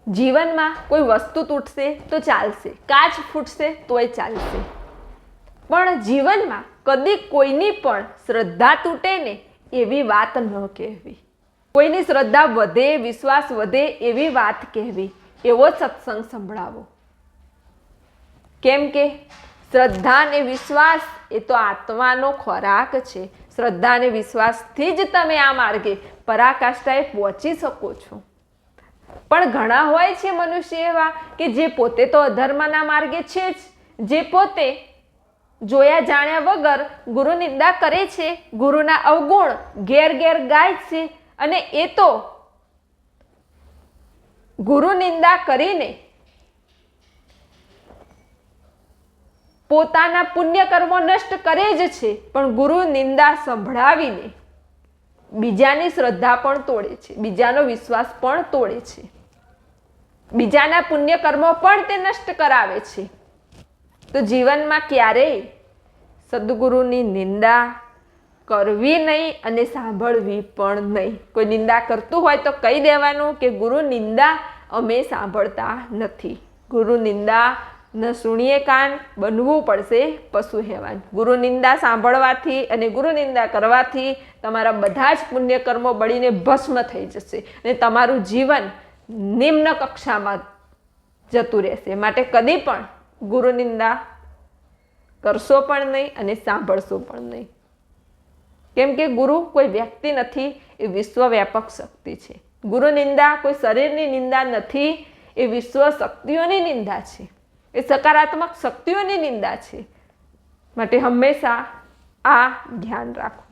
જીવનમાં કોઈ વસ્તુ તૂટશે તો ચાલશે, કાચ ફૂટશે તોય ચાલશે, પણ જીવનમાં કદી કોઈની પણ શ્રદ્ધા તૂટે ને એવી વાત ન કહેવી. કોઈની શ્રદ્ધા વધે, વિશ્વાસ વધે એવી વાત કહેવી, એવો સત્સંગ સંભળાવો. કેમ કે શ્રદ્ધા અને વિશ્વાસ એ તો આત્માનો ખોરાક છે. શ્રદ્ધા અને વિશ્વાસથી જ તમે આ માર્ગે પરાકાષ્ઠાએ પહોંચી શકો છો. પણ ઘણા હોય છે મનુષ્ય એવા કે જે પોતે તો અધર્મના માર્ગે છે જ, જે પોતે જોયા જાણ્યા વગર ગુરુ નિંદા કરે છે, ગુરુના અવગુણ ઘેર ઘેર ગાય છે, અને એ તો ગુરુ નિંદા કરીને પોતાના પુણ્ય કર્મો નષ્ટ કરે જ છે, પણ ગુરુ નિંદા સંભળાવીને બીજાની શ્રદ્ધા પણ તોડે છે, બીજાનો વિશ્વાસ પણ તોડે છે, બીજાના પુણ્ય કર્મો પણ તે નષ્ટ કરાવે છે. તો જીવનમાં ક્યારેય સદગુરુની નિંદા કરવી નહીં અને સાંભળવી પણ નહીં. કોઈ નિંદા કરતું હોય તો કહી દેવાનું કે ગુરુ નિંદા અમે સાંભળતા નથી. ગુરુ નિંદા ન સુણીએ કાન, બનવું પડશે પશુ હેવાન. ગુરુ નિંદા સાંભળવાથી અને ગુરુ નિંદા કરવાથી તમારા બધા જ પુણ્ય કર્મો બળીને ભસ્મ થઈ જશે અને તમારું જીવન નિમ્ન કક્ષામાં જતું રહેશે. માટે કદી પણ ગુરુ નિંદા કરશો પણ નહીં અને સાંભળશો પણ નહીં. કેમ કે ગુરુ કોઈ વ્યક્તિ નથી, એ વિશ્વવ્યાપક શક્તિ છે. ગુરુ નિંદા કોઈ શરીરની નિંદા નથી, એ વિશ્વ શક્તિઓની નિંદા છે, એ સકારાત્મક શક્તિઓની નિંદા છે. માટે હંમેશા આ ધ્યાન રાખો.